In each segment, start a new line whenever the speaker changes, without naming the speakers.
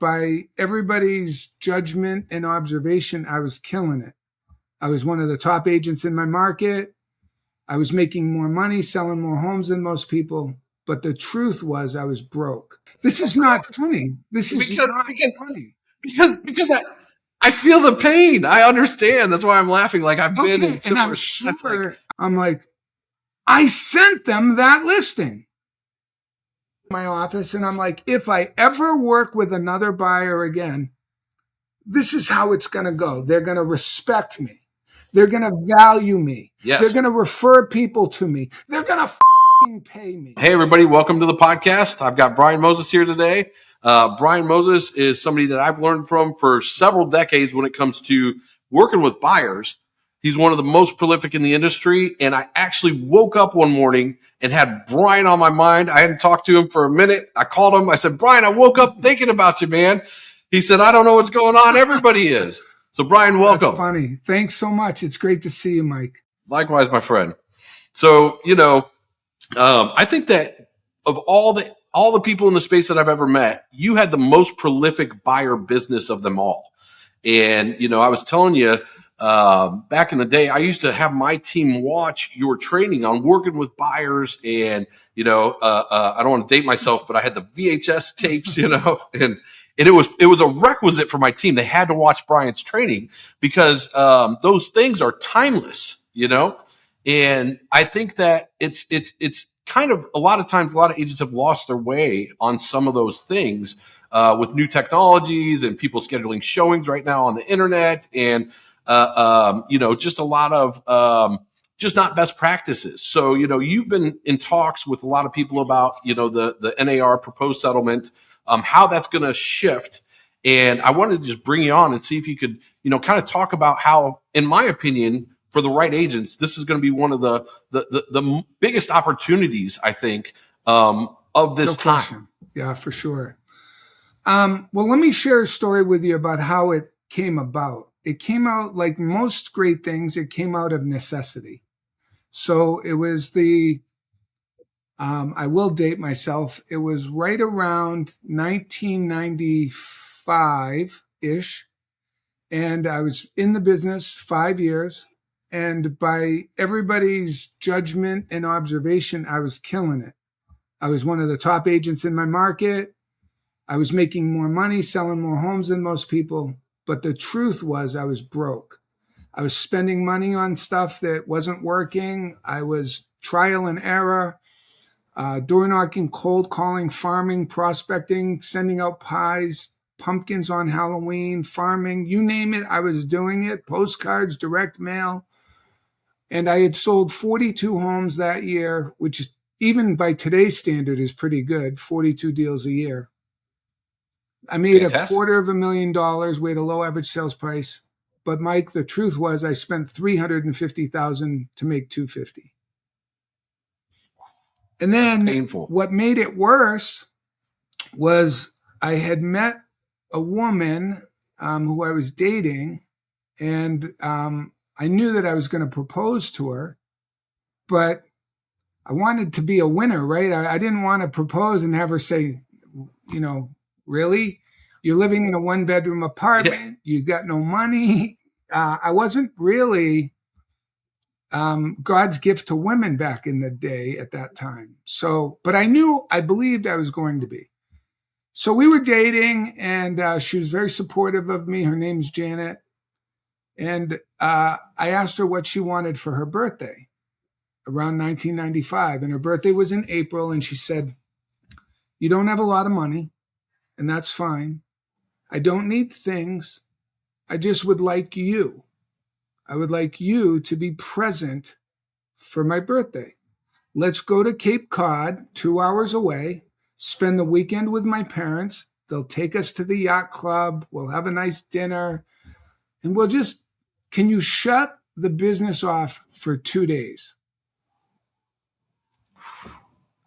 by everybody's judgment and observation, I was killing it. I was one of the top agents in my market. I was making more money, selling more homes than most people. But the truth was I was broke. This is not funny. This is not funny.
Because I feel the pain. I understand. That's why I'm laughing. Like I've been in similar.
And I'm sure. I'm like, I sent them that listing. My office, and I'm like, if I ever work with another buyer again, this is how it's going to go. They're going to respect me. They're going to value me.
Yes.
They're going to refer people to me. They're going to pay me.
Hey, everybody. Welcome to the podcast. I've got Brian Moses here today. Brian Moses is somebody that I've learned from for several decades when it comes to working with buyers. He's one of the most prolific in the industry. And I actually woke up one morning and had Brian on my mind. I hadn't talked to him for a minute. I called him. I said, Brian, I woke up thinking about you, man. He said, I don't know what's going on. Everybody is. So, Brian, welcome.
That's funny. Thanks so much. It's great to see you, Mike.
Likewise, my friend. So, I think that of all the people in the space that I've ever met, you had the most prolific buyer business of them all. And, I was telling you, back in the day, I used to have my team watch your training on working with buyers. And, I don't want to date myself, but I had the VHS tapes, and it was a requisite for my team. They had to watch Brian's training because those things are timeless, And I think that it's kind of a lot of times, a lot of agents have lost their way on some of those things with new technologies and people scheduling showings right now on the internet and, just a lot of just not best practices. So, you've been in talks with a lot of people about, the N.A.R. proposed settlement, how that's going to shift. And I wanted to just bring you on and see if you could, kind of talk about how, in my opinion, for the right agents, this is going to be one of the biggest opportunities, I think, of this time.
Yeah, for sure. Well, let me share a story with you about how it came about. It came out, like most great things, it came out of necessity. So it was I will date myself. It was right around 1995-ish. And I was in the business 5 years. And by everybody's judgment and observation, I was killing it. I was one of the top agents in my market. I was making more money, selling more homes than most people. But the truth was I was broke. I was spending money on stuff that wasn't working. I was trial and error, door knocking, cold calling, farming, prospecting, sending out pies, pumpkins on Halloween, farming, you name it, I was doing it, postcards, direct mail. And I had sold 42 homes that year, which even by today's standard is pretty good, 42 deals a year. I made $250,000. We had a low average sales price. But Mike, the truth was I spent $350,000 to make $250,000. And then what made it worse was I had met a woman who I was dating, and I knew that I was going to propose to her, but I wanted to be a winner, right? I didn't want to propose and have her say, really? You're living in a one-bedroom apartment. Yeah. You got no money. I wasn't really God's gift to women back in the day at that time. So, but I believed I was going to be. So we were dating, and she was very supportive of me. Her name's Janet. And I asked her what she wanted for her birthday around 1995. And her birthday was in April. And she said, you don't have a lot of money, and that's fine. I don't need things. I just would like you. I would like you to be present for my birthday. Let's go to Cape Cod, 2 hours away, spend the weekend with my parents. They'll take us to the yacht club. We'll have a nice dinner. And can you shut the business off for 2 days?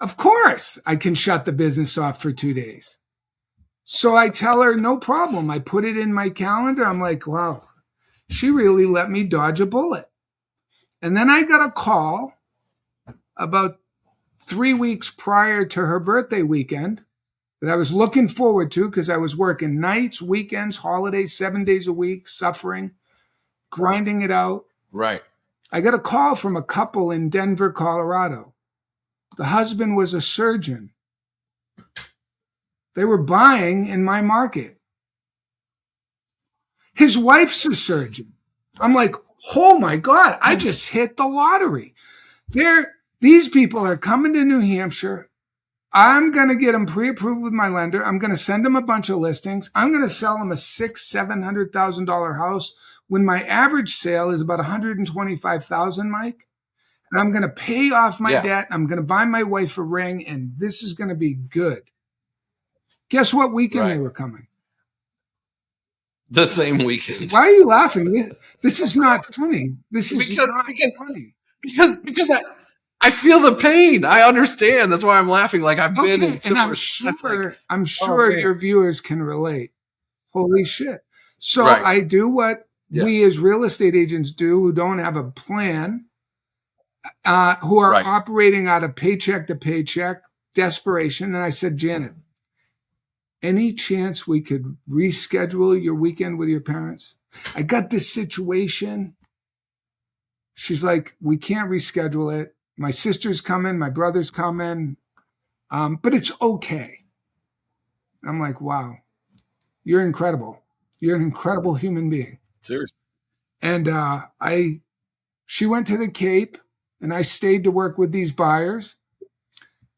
Of course, I can shut the business off for 2 days. So I tell her, no problem. I put it in my calendar. I'm like, wow, she really let me dodge a bullet. And then I got a call about 3 weeks prior to her birthday weekend that I was looking forward to because I was working nights, weekends, holidays, 7 days a week, suffering, grinding it out.
Right.
I got a call from a couple in Denver, Colorado. The husband was a surgeon. They were buying in my market. His wife's a surgeon. I'm like, oh my God, I just hit the lottery. These people are coming to New Hampshire. I'm going to get them pre-approved with my lender. I'm going to send them a bunch of listings. I'm going to sell them a $600,000-$700,000 house when my average sale is about $125,000, Mike. And I'm going to pay off my debt. I'm going to buy my wife a ring, and this is going to be good. Guess what weekend they were coming?
The same weekend.
Why are you laughing? This is not funny. This is not funny.
Because I feel the pain. I understand. That's why I'm laughing. Like I've been in similar.
And I'm sure your viewers can relate. Holy shit. So I do what we as real estate agents do who don't have a plan, who are operating out of paycheck to paycheck, desperation. And I said, Janet, any chance we could reschedule your weekend with your parents? I got this situation. She's like, we can't reschedule it. My sister's coming, my brother's coming, but it's okay. I'm like, wow, you're incredible. You're an incredible human being.
Seriously.
And she went to the Cape, and I stayed to work with these buyers.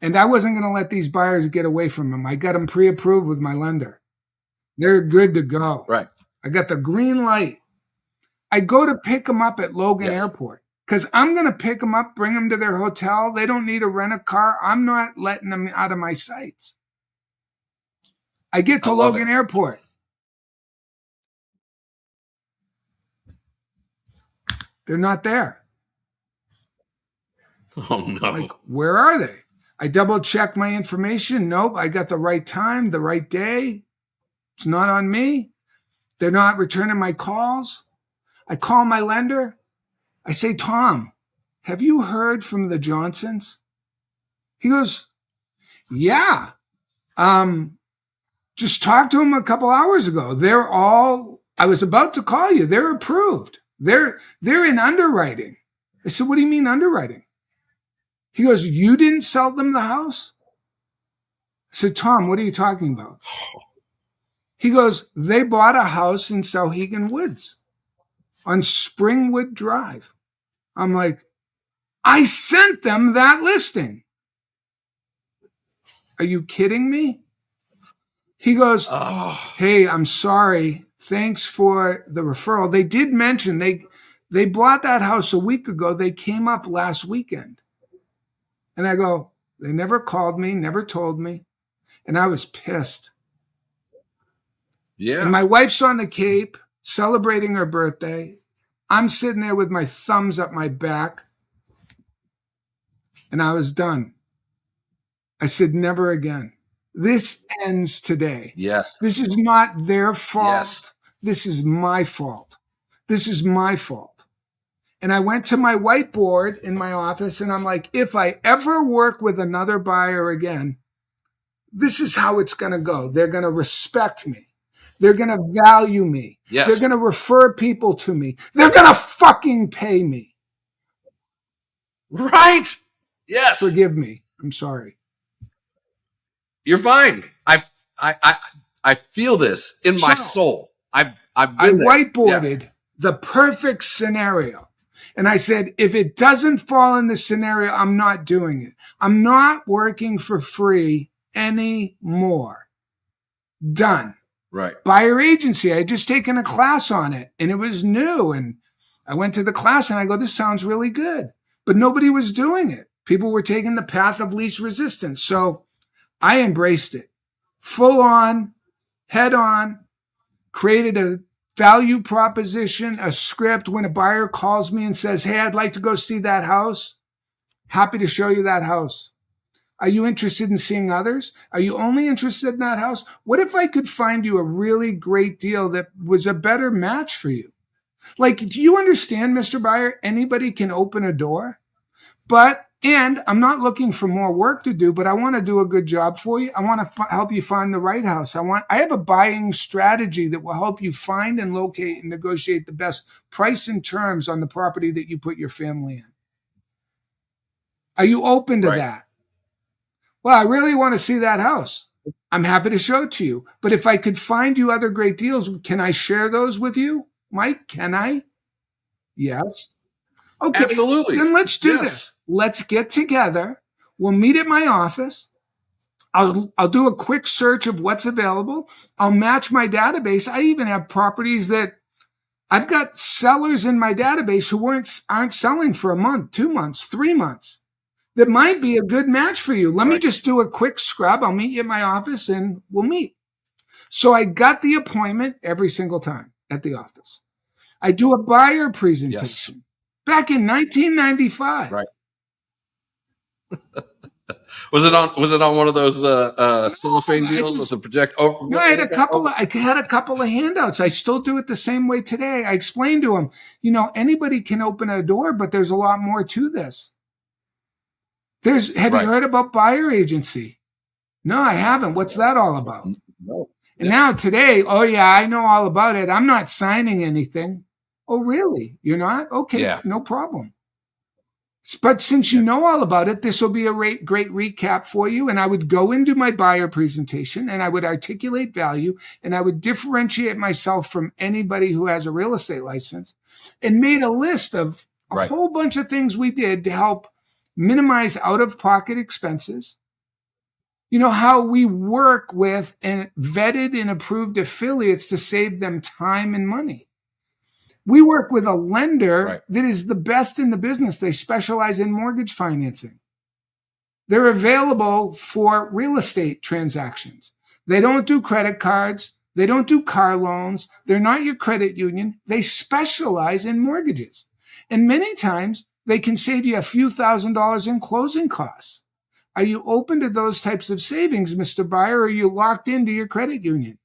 And I wasn't going to let these buyers get away from them. I got them pre-approved with my lender. They're good to go.
Right.
I got the green light. I go to pick them up at Logan Airport because I'm going to pick them up, bring them to their hotel. They don't need to rent a car. I'm not letting them out of my sights. I get to Logan Airport. They're not there.
Oh, no.
Like, where are they? I double check my information. Nope, I got the right time, the right day. It's not on me. They're not returning my calls. I call my lender. I say, Tom, have you heard from the Johnsons? He goes, yeah. Just talked to them a couple hours ago. I was about to call you. They're approved. They're in underwriting. I said, what do you mean underwriting? He goes, you didn't sell them the house? I said, Tom, what are you talking about? He goes, they bought a house in Sauhegan Woods on Springwood Drive. I'm like, I sent them that listing. Are you kidding me? He goes, hey, I'm sorry. Thanks for the referral. They did mention they bought that house a week ago. They came up last weekend. And I go, they never called me, never told me. And I was pissed.
Yeah.
And my wife's on the Cape celebrating her birthday. I'm sitting there with my thumbs up my back. And I was done. I said, never again. This ends today.
Yes.
This is not their fault.
Yes.
This is my fault. This is my fault. And I went to my whiteboard in my office and I'm like, if I ever work with another buyer again, this is how it's going to go. They're going to respect me. They're going to value me.
Yes.
They're going to refer people to me. They're going to fucking pay me.
Right. Yes.
Forgive me. I'm sorry.
You're fine. I feel this in my soul. I
whiteboarded the perfect scenario. And I said, if it doesn't fall in this scenario, I'm not doing it. I'm not working for free anymore. Done.
Right.
Buyer agency. I had just taken a class on it and it was new. And I went to the class and I go, this sounds really good. But nobody was doing it. People were taking the path of least resistance. So I embraced it. Full on, head on, created a value proposition, a script. When a buyer calls me and says, hey, I'd like to go see that house. Happy to show you that house. Are you interested in seeing others? Are you only interested in that house? What if I could find you a really great deal that was a better match for you? Like, do you understand, Mr. Buyer? Anybody can open a door, but And I'm not looking for more work to do, but I want to do a good job for you. I want to help you find the right house. I have a buying strategy that will help you find and locate and negotiate the best price and terms on the property that you put your family in. Are you open to that? Well, I really want to see that house. I'm happy to show it to you. But if I could find you other great deals, can I share those with you? Mike, can I? Yes. Okay,
Absolutely.
then let's do this. Let's get together. We'll meet at my office. I'll do a quick search of what's available. I'll match my database. I even have properties that I've got sellers in my database who aren't selling for a month, 2 months, 3 months. That might be a good match for you. Let me just do a quick scrub. I'll meet you at my office and we'll meet. So I got the appointment every single time at the office. I do a buyer presentation. Back in 1995.
Right. Was it on one of those cellophane deals with the project? Oh,
no, I had a couple of handouts. I still do it the same way today. I explained to them, anybody can open a door, but there's a lot more to this. Have you heard about buyer agency? No, I haven't. What's that all about?
No.
And now today, oh yeah, I know all about it. I'm not signing anything. Oh, really? You're not? Okay, no problem. But since you know all about it, this will be a great recap for you. And I would go into my buyer presentation and I would articulate value and I would differentiate myself from anybody who has a real estate license and made a list of a whole bunch of things we did to help minimize out-of-pocket expenses. How we work with and vetted and approved affiliates to save them time and money. We work with a lender that is the best in the business. They specialize in mortgage financing. They're available for real estate transactions. They don't do credit cards. They don't do car loans. They're not your credit union. They specialize in mortgages. And many times they can save you a few $1,000s in closing costs. Are you open to those types of savings, Mr. Buyer, or are you locked into your credit union?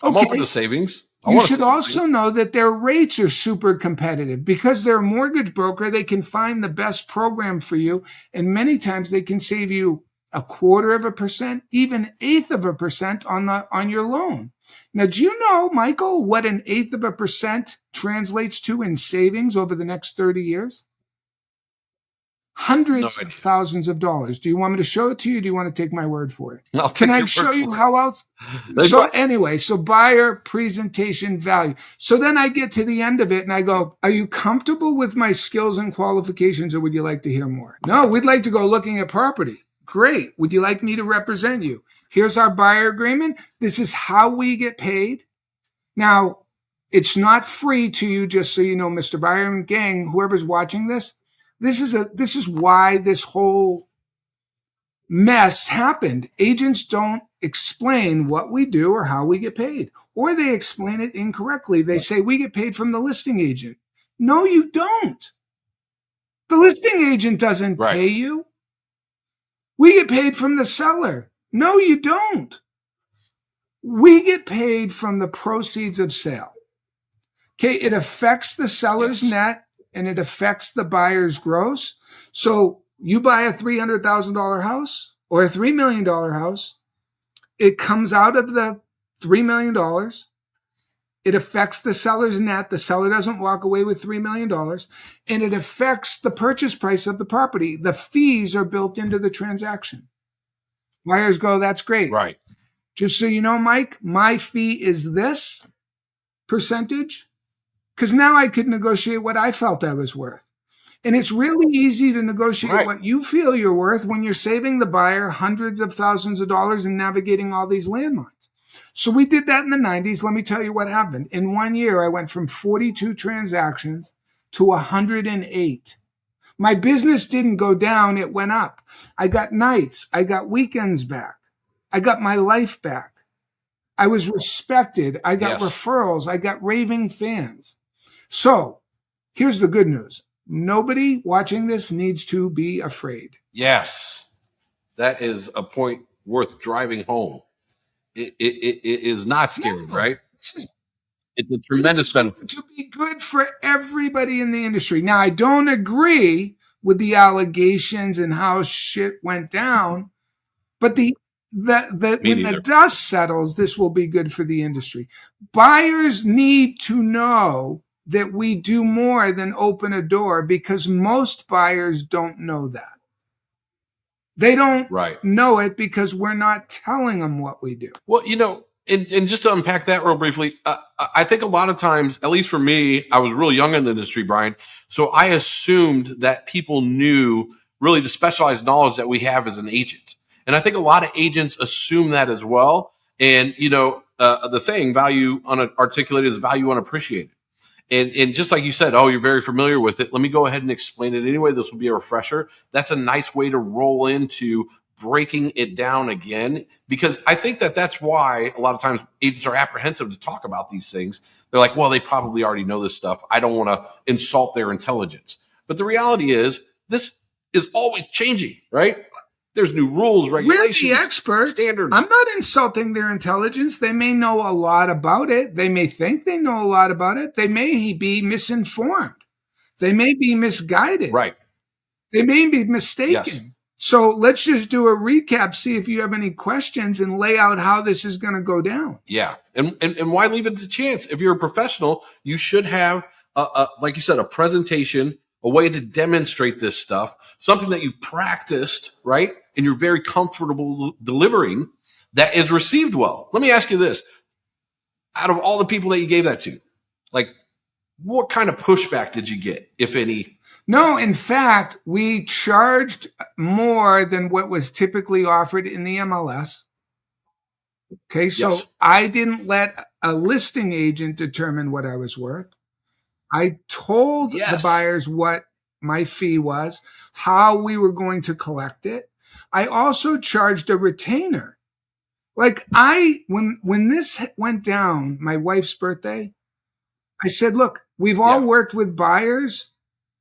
I'm open to savings.
You should also know that their rates are super competitive. Because they're a mortgage broker, they can find the best program for you. And many times they can save you 0.25%, even 0.8% on your loan. Now, do you know, Michael, what 0.8% translates to in savings over the next 30 years? Hundreds of thousands of dollars. Do you want me to show it to you? Or do you want to take my word for it? Can I show you how else? So buyer presentation value. So then I get to the end of it and I go, are you comfortable with my skills and qualifications or would you like to hear more? No, we'd like to go looking at property. Great. Would you like me to represent you? Here's our buyer agreement. This is how we get paid. Now, it's not free to you, just so you know, Mr. Buyer and gang, whoever's watching this. This is why this whole mess happened. Agents don't explain what we do or how we get paid, or they explain it incorrectly. They say we get paid from the listing agent. No, you don't. The listing agent doesn't pay you. We get paid from the seller. No, you don't. We get paid from the proceeds of sale. Okay, it affects the seller's net. And it affects the buyer's gross. So you buy a $300,000 house or a $3 million house. It comes out of the $3 million. It affects the seller's net. The seller doesn't walk away with $3 million. And it affects the purchase price of the property. The fees are built into the transaction. Buyers go, that's great.
Right.
Just so you know, Mike, my fee is this percentage. Because now I could negotiate what I felt I was worth. And it's really easy to negotiate what you feel you're worth when you're saving the buyer hundreds of thousands of dollars and navigating all these landmines. So we did that in the 90s. Let me tell you what happened. In 1 year, I went from 42 transactions to 108. My business didn't go down. It went up. I got nights. I got weekends back. I got my life back. I was respected. I got referrals. I got raving fans. So here's the good news. Nobody watching this needs to be afraid.
Yes. That is a point worth driving home. It is not scary, right? It's a tremendous benefit.
To be good for everybody in the industry. Now, I don't agree with the allegations and how shit went down, but when the dust settles, this will be good for the industry. Buyers need to know that we do more than open a door, because most buyers don't know that. They don't know it because we're not telling them what we do.
Well, and just to unpack that real briefly, I think a lot of times, at least for me, I was really young in the industry, Brian. So I assumed that people knew really the specialized knowledge that we have as an agent. And I think a lot of agents assume that as well. And, the saying, value unarticulated is value unappreciated. And just like you said, oh, you're very familiar with it. Let me go ahead and explain it anyway. This will be a refresher. That's a nice way to roll into breaking it down again, because I think that's why a lot of times agents are apprehensive to talk about these things. They're like, well, they probably already know this stuff. I don't want to insult their intelligence. But the reality is, this is always changing, right? There's new rules, regulations,
we're the experts.
Standards.
I'm not insulting their intelligence. They may know a lot about it. They may think they know a lot about it. They may be misinformed. They may be misguided.
Right.
They may be mistaken.
Yes.
So let's just do a recap, see if you have any questions, and lay out how this is going to go down.
Yeah. And why leave it to chance? If you're a professional, you should have, like you said, a presentation, a way to demonstrate this stuff, something that you've practiced, right? And you're very comfortable delivering, that is received well. Let me ask you this. Out of all the people that you gave that to, like, what kind of pushback did you get, if any?
No, in fact, we charged more than what was typically offered in the MLS. Okay, so yes. I didn't let a listing agent determine what I was worth. I told the buyers what my fee was, how we were going to collect it. I also charged a retainer. Like when this went down, my wife's birthday, I said, look, we've all worked with buyers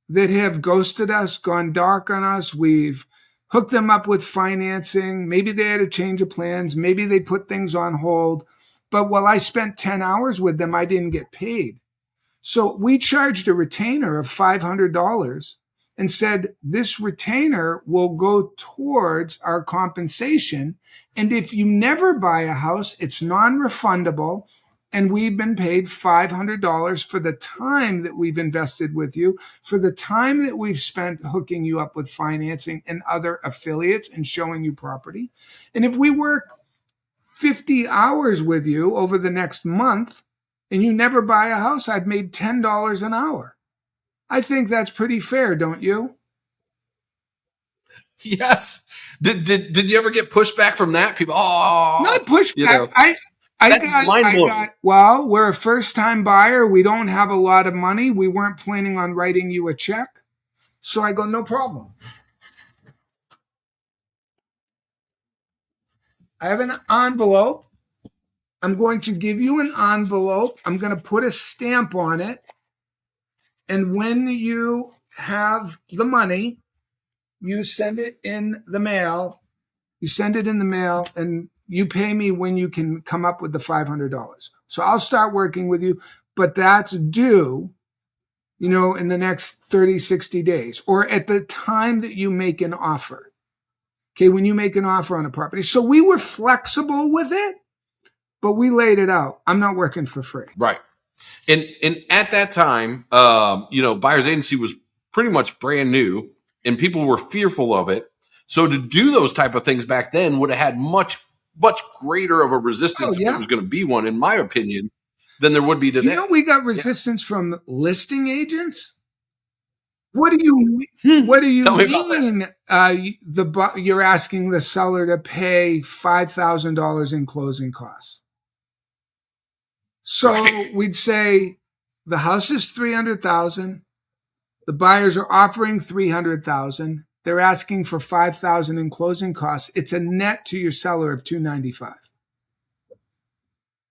that have ghosted us, gone dark on us. We've hooked them up with financing. Maybe they had a change of plans. Maybe they put things on hold. But while I spent 10 hours with them, I didn't get paid. So we charged a retainer of $500 and said, this retainer will go towards our compensation. And if you never buy a house, it's non-refundable. And we've been paid $500 for the time that we've invested with you, for the time that we've spent hooking you up with financing and other affiliates and showing you property. And if we work 50 hours with you over the next month and you never buy a house, I've made $10 an hour. I think that's pretty fair, don't you?
Yes. Did you ever get pushback from that? People, not
pushback. I got, well, we're a first-time buyer. We don't have a lot of money. We weren't planning on writing you a check. So I go, no problem. I have an envelope. I'm going to give you an envelope. I'm going to put a stamp on it. And when you have the money, you send it in the mail. You send it in the mail, and you pay me when you can come up with the $500. So I'll start working with you, but that's due, in the next 30, 60 days, or at the time that you make an offer. Okay, when you make an offer on a property. So we were flexible with it, but we laid it out. I'm not working for free.
Right. And at that time, buyer's agency was pretty much brand new, and people were fearful of it. So to do those type of things back then would have had much greater of a resistance if there was going to be one, in my opinion, than there would be today.
We got resistance from listing agents. What do you mean? You're asking the seller to pay $5,000 in closing costs. So we'd say the house is $300,000. The buyers are offering $300,000. They're asking for $5,000 in closing costs. It's a net to your seller of $295.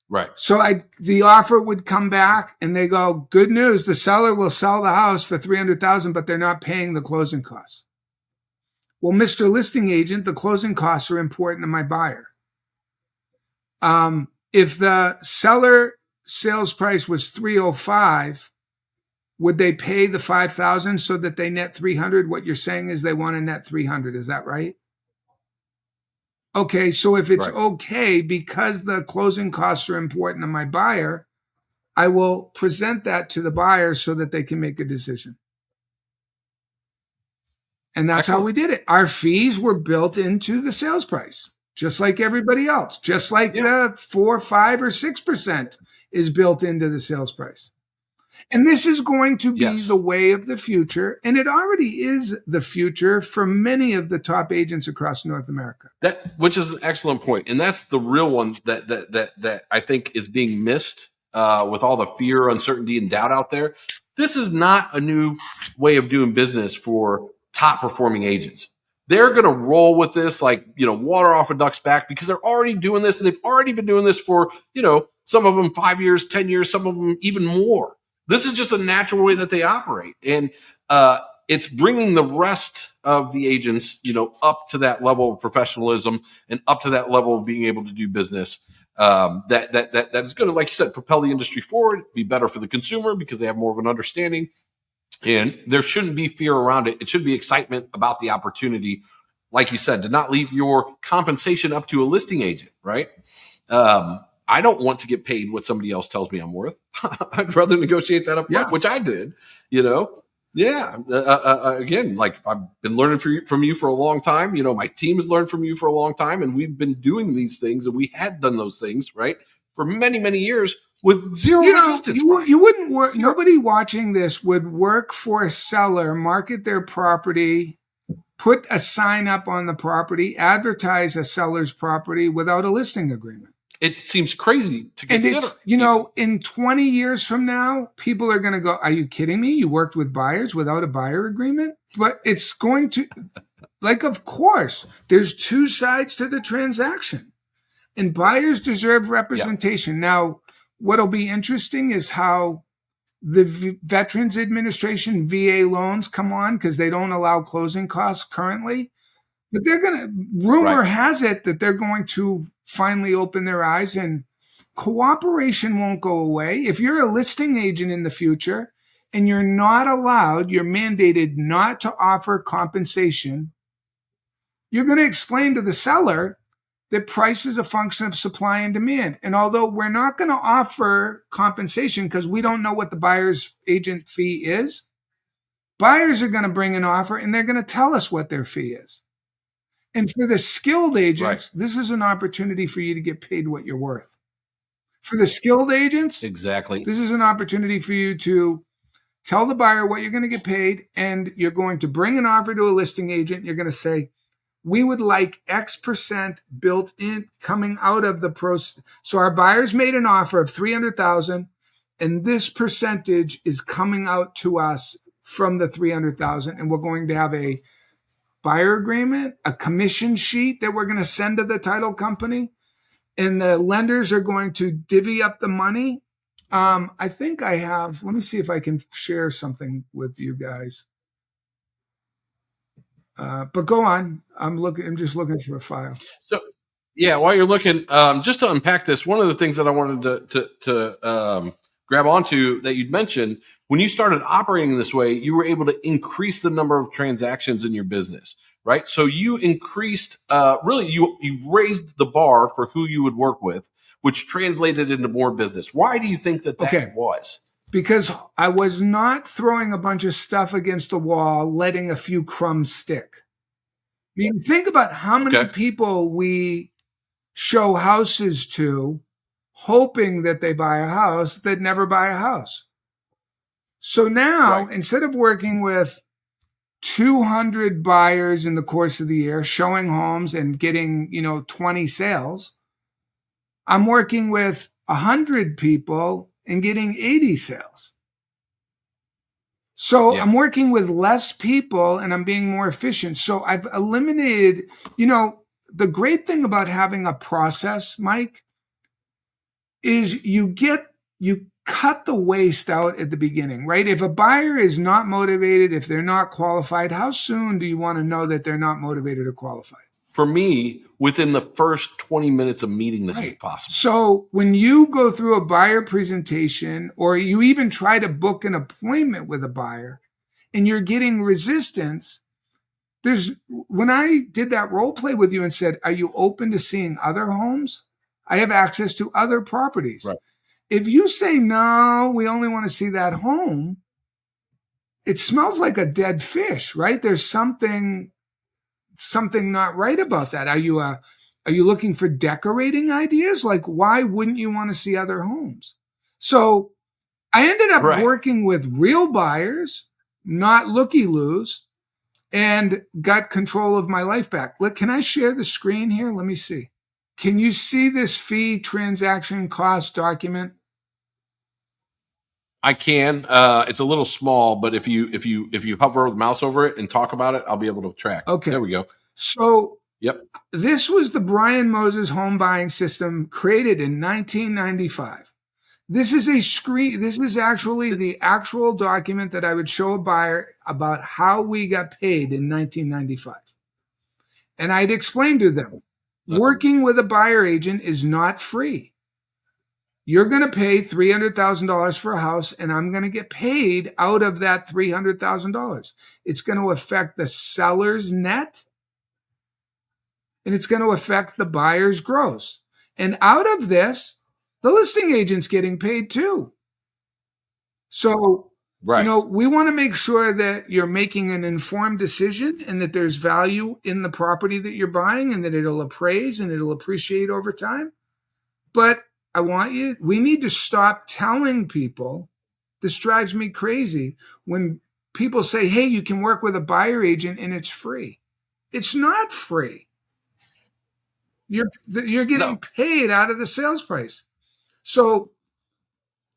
Right.
So the offer would come back, and they go, good news, the seller will sell the house for $300,000, but they're not paying the closing costs. Well, Mr. Listing Agent, the closing costs are important to my buyer. If the seller sales price was 305, would they pay the 5,000 so that they net 300? What you're saying is they want to net 300. Is that right? Okay, so if it's okay, because the closing costs are important to my buyer, I will present that to the buyer so that they can make a decision. And that's how we did it. Our fees were built into the sales price, just like everybody else, just like the 4, 5, or 6% is built into the sales price. And this is going to be the way of the future. And it already is the future for many of the top agents across North America.
Which is an excellent point. And that's the real one that I think is being missed with all the fear, uncertainty, and doubt out there. This is not a new way of doing business for top performing agents. They're going to roll with this like, water off a duck's back, because they're already doing this, and they've already been doing this for, some of them 5 years, 10 years, some of them even more. This is just a natural way that they operate. And it's bringing the rest of the agents, up to that level of professionalism and up to that level of being able to do business. That is going to, like you said, propel the industry forward, be better for the consumer because they have more of an understanding. And there shouldn't be fear around it. It should be excitement about the opportunity, like you said, to not leave your compensation up to a listing agent, right? I don't want to get paid what somebody else tells me I'm worth. I'd rather negotiate that up front, which I did, again, like I've been learning from you for a long time. My team has learned from you for a long time, and we've been doing these things, and we had done those things, right, for many, many years with zero resistance.
You wouldn't work. Nobody watching this would work for a seller, market their property, put a sign up on the property, advertise a seller's property without a listing agreement.
It seems crazy to consider.
In 20 years from now, people are going to go, are you kidding me? You worked with buyers without a buyer agreement? But it's going to, of course, there's two sides to the transaction. And buyers deserve representation. Yeah. Now, what'll be interesting is how the Veterans Administration VA loans come on, because they don't allow closing costs currently. But rumor has it that they're going to finally open their eyes, and cooperation won't go away. If you're a listing agent in the future and you're mandated not to offer compensation, you're going to explain to the seller that price is a function of supply and demand. And although we're not going to offer compensation because we don't know what the buyer's agent fee is, buyers are going to bring an offer and they're going to tell us what their fee is. And for the skilled agents, this is an opportunity for you to get paid what you're worth. For the skilled agents, this is an opportunity for you to tell the buyer what you're going to get paid, and you're going to bring an offer to a listing agent. You're going to say, we would like X% built in coming out of the process. So our buyers made an offer of $300,000, and this percentage is coming out to us from the $300,000, and we're going to have a buyer agreement, a commission sheet that we're going to send to the title company, and the lenders are going to divvy up the money. I think I have, let me see if I can share something with you guys. But go on. I'm just looking for a file.
So, while you're looking, just to unpack this, one of the things that I wanted to grab onto that you'd mentioned, when you started operating this way, you were able to increase the number of transactions in your business, right? So you increased, you raised the bar for who you would work with, which translated into more business. Why do you think that was?
Because I was not throwing a bunch of stuff against the wall, letting a few crumbs stick. I mean, think about how many people we show houses to, hoping that they buy a house that never buy a house. So now, instead of working with 200 buyers in the course of the year, showing homes and getting, 20 sales, I'm working with 100 people and getting 80 sales. So I'm working with less people and I'm being more efficient. So I've eliminated, the great thing about having a process, Mike, is you cut the waste out at the beginning, right? If a buyer is not motivated, if they're not qualified, how soon do you want to know that they're not motivated or qualified?
for me within the first 20 minutes of meeting them if possible.
So when you go through a buyer presentation or you even try to book an appointment with a buyer and you're getting resistance, when I did that role play with you and said, are you open to seeing other homes? I have access to other properties.
Right.
If you say, no, we only want to see that home, it smells like a dead fish, right? There's something not right about that. Are you looking for decorating ideas? Like, why wouldn't you want to see other homes? So I ended up working with real buyers, not looky-loos, and got control of my life back. Look, can I share the screen here? Let me see. Can you see this fee transaction cost document?
I can. It's a little small, but if you hover the mouse over it and talk about it, I'll be able to track.
Okay.
There we go.
So
yep.
This was the Brian Moses home buying system created in 1995. This is a screen. This is actually the actual document that I would show a buyer about how we got paid in 1995. And I'd explain to them, working with a buyer agent is not free. You're going to pay $300,000 for a house, and I'm going to get paid out of that $300,000. It's going to affect the seller's net, and it's going to affect the buyer's gross. And out of this, the listing agent's getting paid too. So, we want to make sure that you're making an informed decision and that there's value in the property that you're buying and that it'll appraise and it'll appreciate over time. But we need to stop telling people, this drives me crazy, when people say, hey, you can work with a buyer agent and it's free. It's not free. You're getting paid out of the sales price. So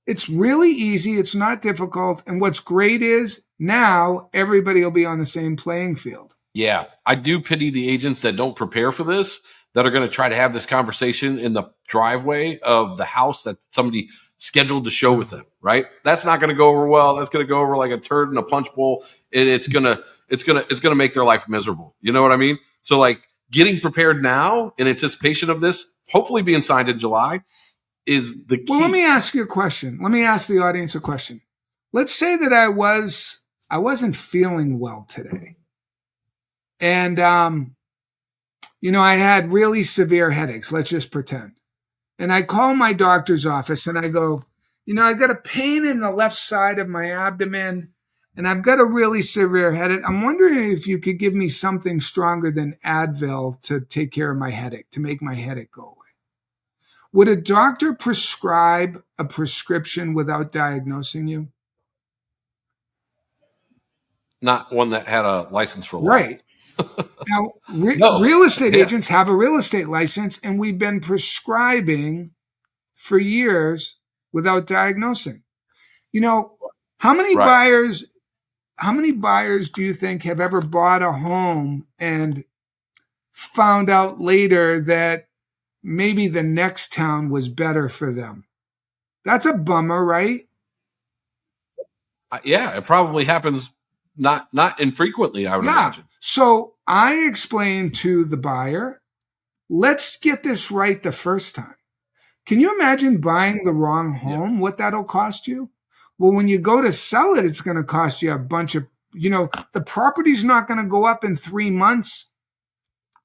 it's really easy. It's not difficult. And what's great is now everybody will be on the same playing field.
Yeah. I do pity the agents that don't prepare for this, that are going to try to have this conversation in the driveway of the house that somebody scheduled to show with them, right? That's not going to go over well. That's going to go over like a turd in a punch bowl. And it's going to make their life miserable. You know what I mean? So like, getting prepared now in anticipation of this, hopefully being signed in July, is the key.
Well, let me ask you a question. Let me ask the audience a question. Let's say that I wasn't feeling well today. And, I had really severe headaches. Let's just pretend. And I call my doctor's office and I go, I got a pain in the left side of my abdomen. And I've got a really severe headache. I'm wondering if you could give me something stronger than Advil to take care of my headache, to make my headache go away. Would a doctor prescribe a prescription without diagnosing you?
Not one that had a license for life.
Right. Now, real estate agents have a real estate license, and we've been prescribing for years without diagnosing. How many buyers do you think have ever bought a home and found out later that maybe the next town was better for them? That's a bummer, right?
Yeah, it probably happens not infrequently, I would imagine.
So I explained to the buyer, let's get this right the first time. Can you imagine buying the wrong home, what that'll cost you? Well, when you go to sell it, it's going to cost you a bunch of, the property's not going to go up in 3 months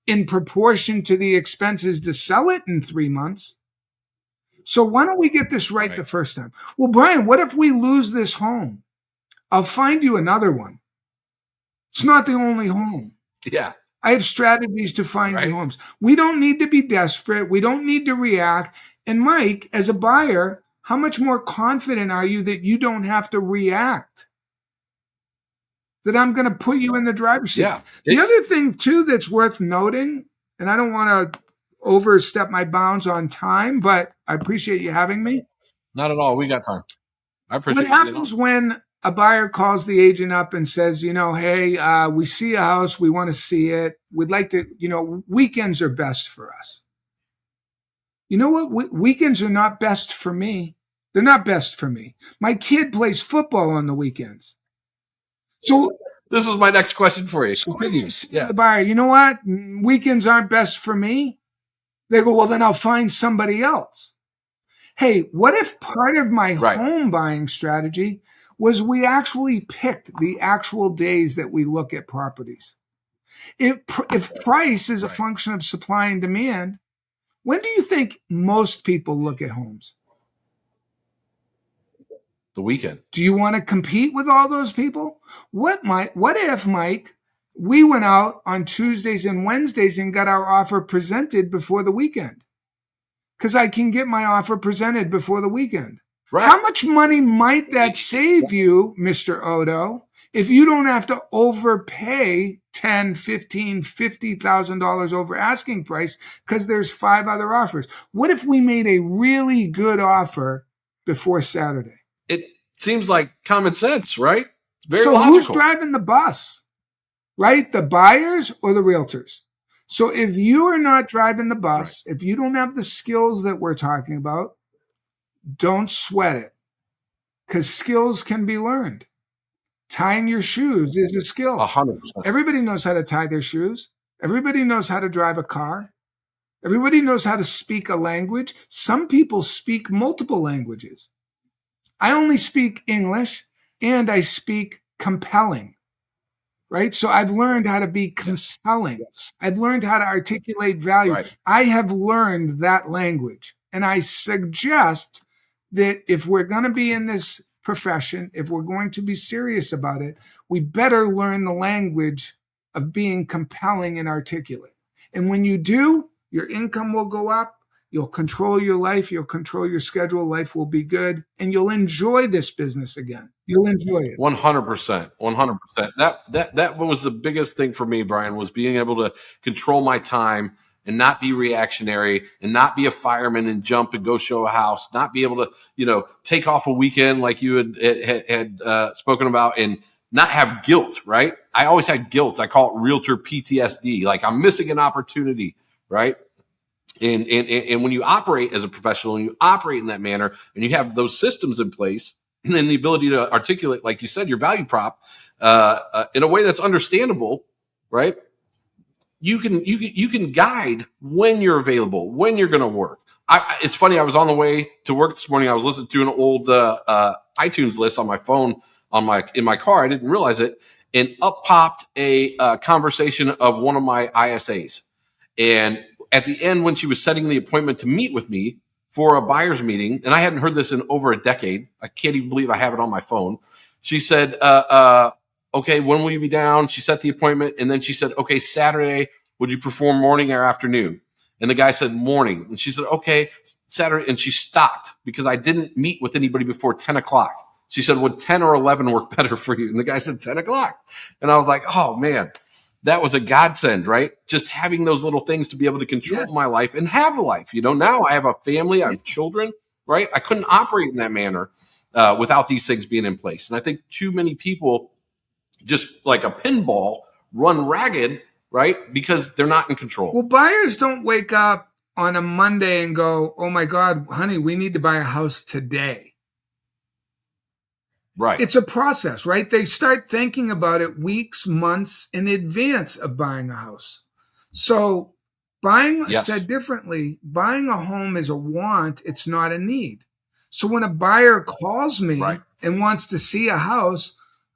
in proportion to the expenses to sell it in 3 months. So why don't we get this right the first time? Well, Brian, what if we lose this home? I'll find you another one. It's not the only home.
Yeah.
I have strategies to find new homes. We don't need to be desperate. We don't need to react. And Mike, as a buyer, how much more confident are you that you don't have to react? That I'm going to put you in the driver's seat. Yeah, the other thing, too, that's worth noting, and I don't want to overstep my bounds on time, but I appreciate you having me.
Not at all. We got time. I appreciate it.
What happens when a buyer calls the agent up and says, hey, we see a house. We want to see it. We'd like to, weekends are best for us. You know what? Weekends are not best for me. They're not best for me. My kid plays football on the weekends. So
This was my next question for you.
So
Continue.
you say to the buyer, you know what? Weekends aren't best for me. They go, well, then I'll find somebody else. Hey, what if part of my home buying strategy was we actually picked the actual days that we look at properties? If price is a function of supply and demand, when do you think most people look at homes?
The weekend.
Do you want to compete with all those people? What if, Mike, we went out on Tuesdays and Wednesdays and got our offer presented before the weekend? Because I can get my offer presented before the weekend. Right. How much money might that save you, Mr. Oddo, if you don't have to overpay $10,000, $15,000, $50,000 over asking price because there's 5 other offers? What if we made a really good offer before Saturday?
It seems like common sense, right? It's very
so
logical.
Who's driving the bus, right? The buyers or the realtors? So if you are not driving the bus, if you don't have the skills that we're talking about, don't sweat it, because skills can be learned. Tying your shoes is a skill.
100%.
Everybody knows how to tie their shoes. Everybody knows how to drive a car. Everybody knows how to speak a language. Some people speak multiple languages. I only speak English, and I speak compelling, right? So I've learned how to be compelling. Yes. I've learned how to articulate value. Right. I have learned that language. And I suggest that if we're going to be in this profession, if we're going to be serious about it, we better learn the language of being compelling and articulate. And when you do, your income will go up. You'll control your life. You'll control your schedule. Life will be good. And you'll enjoy this business again. You'll enjoy it.
100%. 100%. That was the biggest thing for me, Brian, was being able to control my time and not be reactionary and not be a fireman and jump and go show a house, not be able to, take off a weekend like you had spoken about, and not have guilt, right? I always had guilt. I call it realtor PTSD. Like, I'm missing an opportunity, right? And when you operate as a professional and you operate in that manner and you have those systems in place and then the ability to articulate, like you said, your value prop in a way that's understandable, right? You can guide when you're available, when you're going to work. It's funny. I was on the way to work this morning. I was listening to an old iTunes list on my phone in my car. I didn't realize it, and up popped a conversation of one of my ISAs. And at the end, when she was setting the appointment to meet with me for a buyer's meeting, and I hadn't heard this in over a decade. I can't even believe I have it on my phone. She said, okay, when will you be down? She set the appointment, and then she said, okay, Saturday, would you perform morning or afternoon? And the guy said morning. And she said, okay, Saturday. And she stopped because I didn't meet with anybody before 10 o'clock. She said, would 10 or 11 work better for you? And the guy said 10 o'clock. And I was like, oh, man. That was a godsend, right? Just having those little things to be able to control my life and have a life. Now I have a family, I have children, right? I couldn't operate in that manner without these things being in place. And I think too many people, just like a pinball, run ragged, right? Because they're not in control.
Well, buyers don't wake up on a Monday and go, oh my God, honey, we need to buy a house today.
Right.
It's a process, right? They start thinking about it weeks, months in advance of buying a house. So said differently, buying a home is a want. It's not a need. So when a buyer calls me and wants to see a house,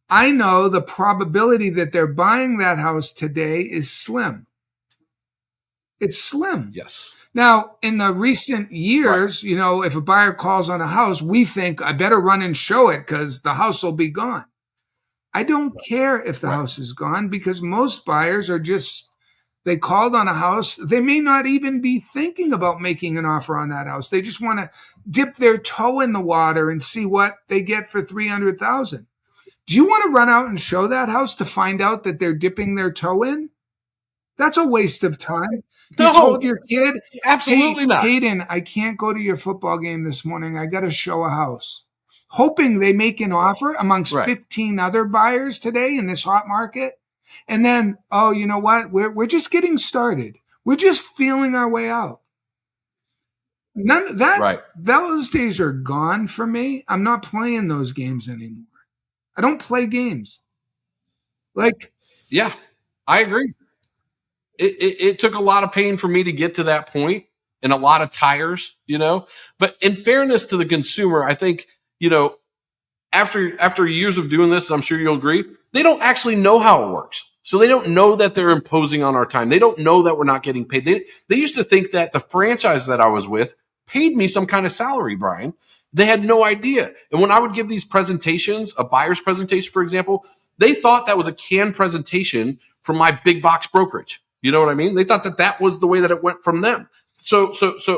I know the probability that they're buying that house today is slim. It's slim.
Yes.
Now, in the recent years, if a buyer calls on a house, we think I better run and show it because the house will be gone. I don't care if the house is gone, because most buyers are they called on a house. They may not even be thinking about making an offer on that house. They just want to dip their toe in the water and see what they get for $300,000. Do you want to run out and show that house to find out that they're dipping their toe in? That's a waste of time. You told your kid,
absolutely not.
Hayden, I can't go to your football game this morning. I got to show a house. Hoping they make an offer amongst 15 other buyers today in this hot market. And then, oh, you know what? We're just getting started. We're just feeling our way out. Those days are gone for me. I'm not playing those games anymore. I don't play games. Like,
Yeah, I agree. It took a lot of pain for me to get to that point and a lot of tires, but in fairness to the consumer, I think, after years of doing this, I'm sure you'll agree, they don't actually know how it works. So they don't know that they're imposing on our time. They don't know that we're not getting paid. They used to think that the franchise that I was with paid me some kind of salary, Brian. They had no idea. And when I would give these presentations, a buyer's presentation, for example, they thought that was a canned presentation from my big box brokerage. You know what I mean? They thought that that was the way that it went from them. So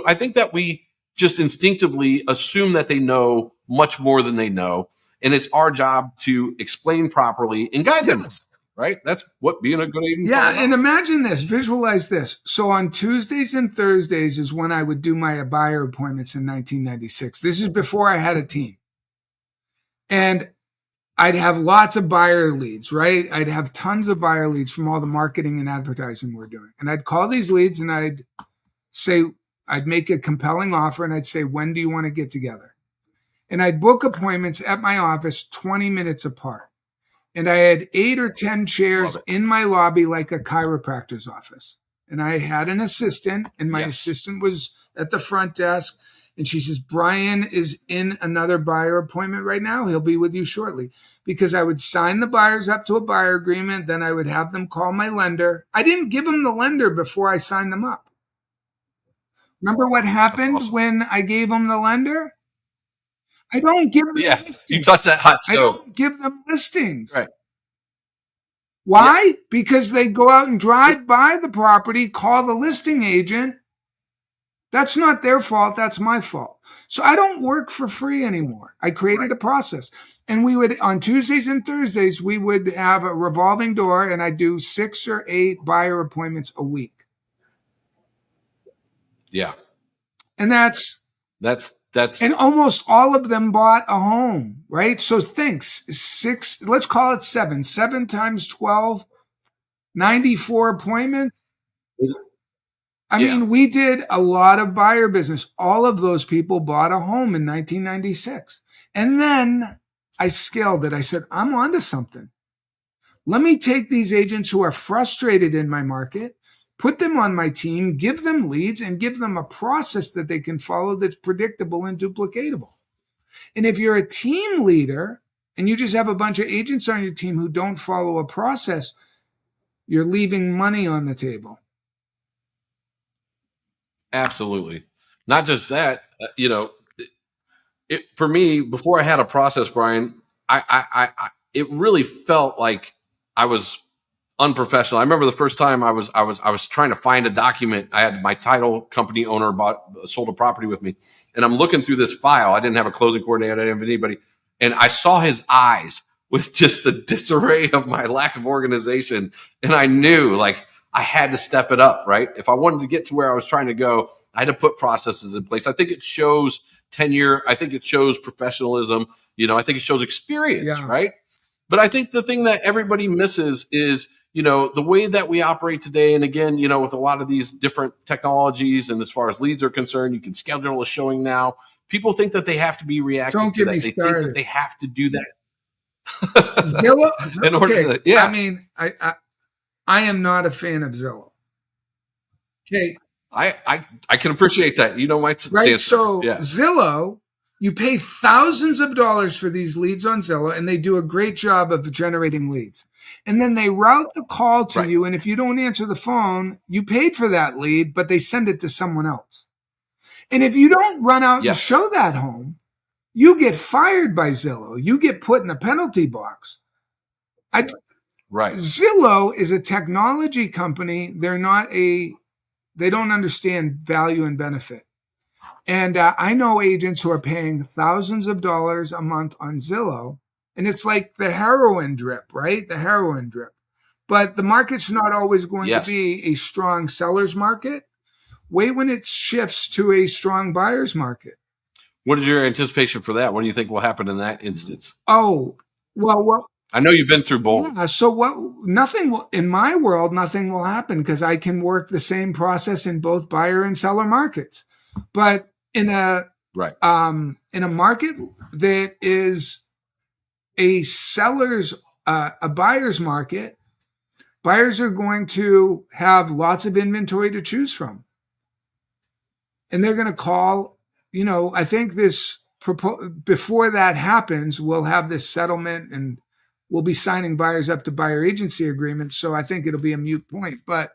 I think that we just instinctively assume that they know much more than they know, and it's our job to explain properly and guide them.
yes.
Right? That's what being a good agent is all
Yeah,
about.
and imagine this, visualize this. So on Tuesdays and Thursdays is when I would do my buyer appointments in 1996. This is before I had a team. And I'd have lots of buyer leads, right? I'd have tons of buyer leads from all the marketing and advertising we're doing. And I'd call these leads and I'd say, I'd make a compelling offer and I'd say, when do you want to get together? And I'd book appointments at my office 20 minutes apart. And I had 8 or 10 chairs in my lobby like a chiropractor's office. And I had an assistant, and my assistant was at the front desk. And she says, Brian is in another buyer appointment right now. He'll be with you shortly. Because I would sign the buyers up to a buyer agreement. Then I would have them call my lender. I didn't give them the lender before I signed them up. Remember what happened when I gave them the lender? I don't give them listings.
You touch that hot stove.
I don't give them listings.
Right.
Why? Yeah. Because they go out and drive by the property, call the listing agent. That's not their fault. That's my fault. So I don't work for free anymore. I created a process. And we would, on Tuesdays and Thursdays, we would have a revolving door, and I do 6 or 8 buyer appointments a week.
Yeah.
And that's and almost all of them bought a home, right? So think 6, let's call it 7. 7 times 12, 94 appointments. I mean, we did a lot of buyer business. All of those people bought a home in 1996. And then I scaled it. I said, I'm onto something. Let me take these agents who are frustrated in my market, put them on my team, give them leads, and give them a process that they can follow that's predictable and duplicatable. And if you're a team leader and you just have a bunch of agents on your team who don't follow a process, you're leaving money on the table.
Absolutely. Not just that, for me, before I had a process, Brian, it really felt like I was unprofessional. I remember the first time I was trying to find a document. I had my title company owner sold a property with me, and I'm looking through this file. I didn't have a closing coordinator. I didn't have anybody, and I saw his eyes with just the disarray of my lack of organization, and I knew like I had to step it up. Right, if I wanted to get to where I was trying to go, I had to put processes in place. I think it shows tenure. I think it shows professionalism. I think it shows experience. Yeah. Right. But I think the thing that everybody misses is, the way that we operate today. And again, with a lot of these different technologies and as far as leads are concerned, you can schedule a showing now. People think that they have to be reactive.
Don't get me
started.
They
think that they have to do that.
Zillow?
In order to, yeah.
I mean, I am not a fan of Zillow. Okay.
I can appreciate that. My stance.
Right. So Zillow, you pay thousands of dollars for these leads on Zillow, and they do a great job of generating leads. And then they route the call to you, and if you don't answer the phone, you paid for that lead, but they send it to someone else. And if you don't run out and show that home, you get fired by Zillow. You get put in a penalty box. Zillow is a technology company. They don't understand value and benefit. And I know agents who are paying thousands of dollars a month on Zillow, and it's like the heroin drip, right? The heroin drip. But the market's not always going to be a strong seller's market. Wait when it shifts to a strong buyer's market.
What is your anticipation for that? What do you think will happen in that instance?
Oh, well,
I know you've been through both.
Yeah, so in my world, nothing will happen because I can work the same process in both buyer and seller markets. But in a market that is a seller's a buyer's market, buyers are going to have lots of inventory to choose from. And they're going to call, I think before that happens, we'll have this settlement and we'll be signing buyers up to buyer agency agreements. So I think it'll be a moot point. But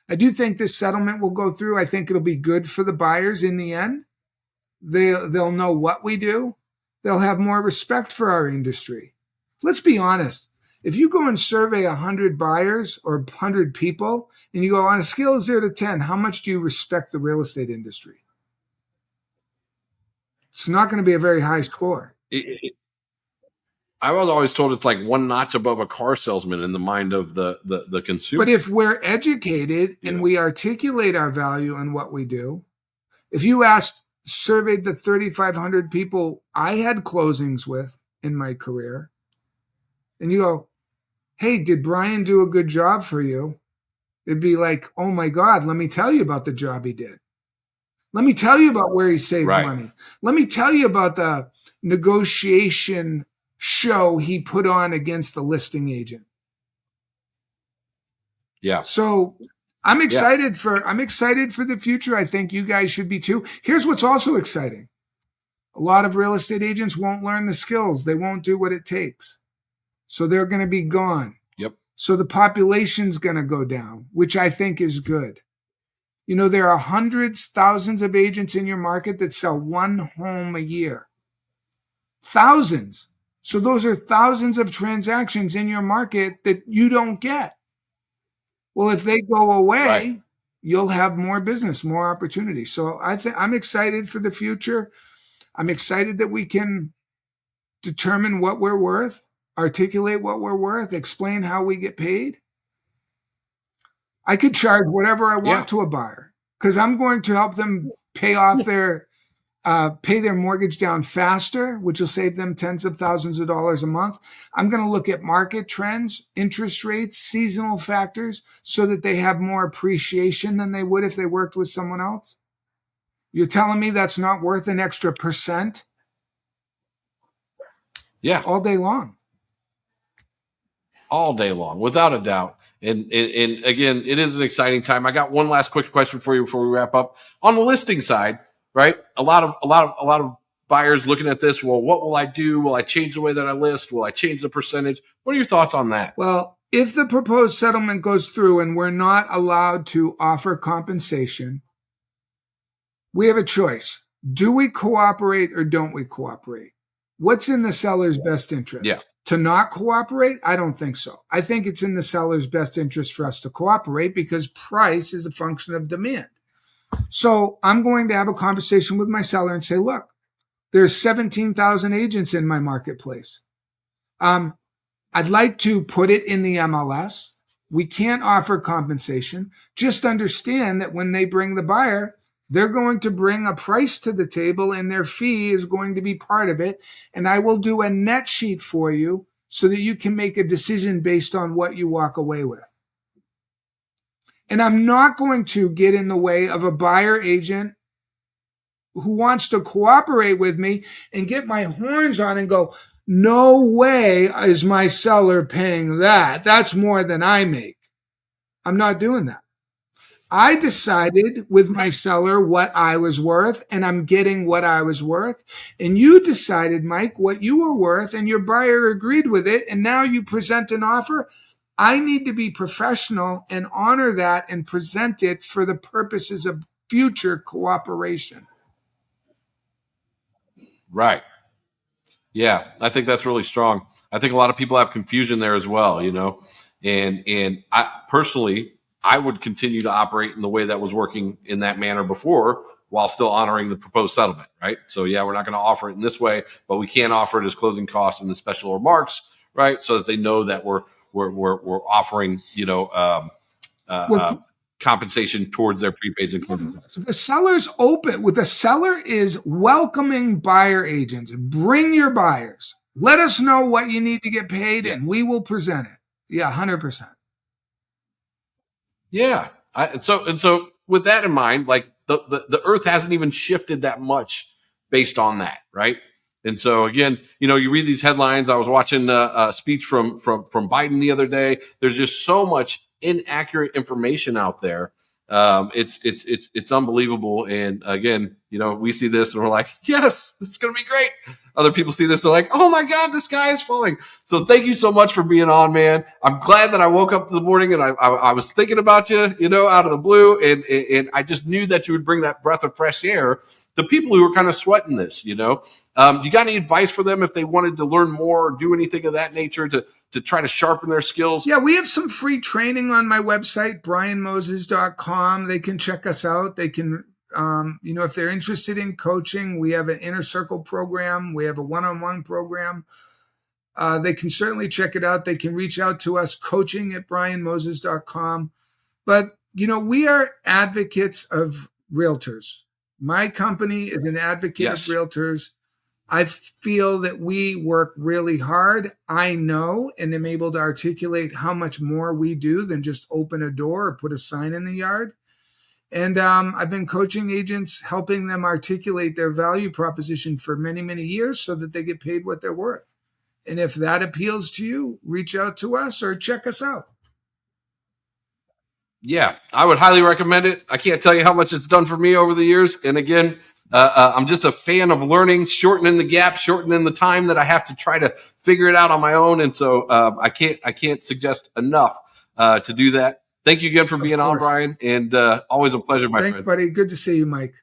I do think this settlement will go through. I think it'll be good for the buyers in the end. They'll know what we do. They'll have more respect for our industry. Let's be honest. If you go and survey 100 buyers or 100 people and you go on a scale of 0 to 10, how much do you respect the real estate industry? It's not going to be a very high score.
I was always told it's like one notch above a car salesman in the mind of the consumer.
But if we're educated and we articulate our value and what we do, if you surveyed the 3,500 people I had closings with in my career, and you go, hey, did Brian do a good job for you? It'd be like, oh my God, let me tell you about the job he did. Let me tell you about where he saved money. Let me tell you about the negotiation show he put on against the listing agent.
Yeah.
So I'm excited for the future. I think you guys should be too. Here's what's also exciting. A lot of real estate agents won't learn the skills. They won't do what it takes. So they're going to be gone.
Yep.
So the population's going to go down, which I think is good. There are hundreds, thousands of agents in your market that sell one home a year. Thousands. So those are thousands of transactions in your market that you don't get. Well, if they go away, you'll have more business, more opportunity. So I'm excited for the future. I'm excited that we can determine what we're worth, articulate what we're worth, explain how we get paid. I could charge whatever I want to a buyer because I'm going to help them pay off their mortgage down faster, which will save them tens of thousands of dollars a month. I'm going to look at market trends, interest rates, seasonal factors, so that they have more appreciation than they would if they worked with someone else. You're telling me that's not worth an extra %?
Yeah.
All day long.
All day long, without a doubt. And again, it is an exciting time. I got one last quick question for you before we wrap up. On the listing side, right? A lot of buyers looking at this. Well, what will I do? Will I change the way that I list? Will I change the percentage? What are your thoughts on that?
Well, if the proposed settlement goes through and we're not allowed to offer compensation, we have a choice. Do we cooperate or don't we cooperate? What's in the seller's best interest?
Yeah.
To not cooperate? I don't think so. I think it's in the seller's best interest for us to cooperate because price is a function of demand. So I'm going to have a conversation with my seller and say, look, there's 17,000 agents in my marketplace. I'd like to put it in the MLS. We can't offer compensation. Just understand that when they bring the buyer, they're going to bring a price to the table and their fee is going to be part of it. And I will do a net sheet for you so that you can make a decision based on what you walk away with. And I'm not going to get in the way of a buyer agent who wants to cooperate with me and get my horns on and go, no way is my seller paying that. That's more than I make. I'm not doing that. I decided with my seller what I was worth, and I'm getting what I was worth. And you decided, Mike, what you were worth, and your buyer agreed with it, and now you present an offer. I need to be professional and honor that and present it for the purposes of future cooperation.
Right. Yeah, I think that's really strong. I think a lot of people have confusion there as well, and I personally, I would continue to operate in the way that was working in that manner before while still honoring the proposed settlement, right? So yeah, we're not going to offer it in this way, but we can offer it as closing costs and the special remarks, right? So that they know that we're offering, compensation towards their prepaids and closing costs.
The seller's open. The seller is welcoming buyer agents. Bring your buyers. Let us know what you need to get paid, and we will present it. Yeah, 100%.
Yeah. So with that in mind, like the earth hasn't even shifted that much based on that, right? And so again, you read these headlines. I was watching a speech from Biden the other day. There's just so much inaccurate information out there. It's unbelievable. And again, we see this and we're like, yes, this is going to be great. Other people see this, they're like, oh my God, this guy is falling. So thank you so much for being on, man. I'm glad that I woke up this morning and I was thinking about you, out of the blue. And I just knew that you would bring that breath of fresh air to people who are kind of sweating this, You got any advice for them if they wanted to learn more or do anything of that nature to try to sharpen their skills?
Yeah, we have some free training on my website, brianmoses.com. They can check us out. They can, if they're interested in coaching, we have an inner circle program. We have a one-on-one program. They can certainly check it out. They can reach out to us, coaching@brianmoses.com. But, we are advocates of realtors. My company is an advocate of realtors. I feel that we work really hard. I know and am able to articulate how much more we do than just open a door or put a sign in the yard. And I've been coaching agents, helping them articulate their value proposition for many, many years so that they get paid what they're worth. And if that appeals to you, reach out to us or check us out.
Yeah, I would highly recommend it. I can't tell you how much it's done for me over the years. And again, I'm just a fan of learning, shortening the gap, shortening the time that I have to try to figure it out on my own. And so I can't suggest enough to do that. Thank you again for being on, Brian, and always a pleasure, my friend.
Thanks, buddy. Good to see you, Mike.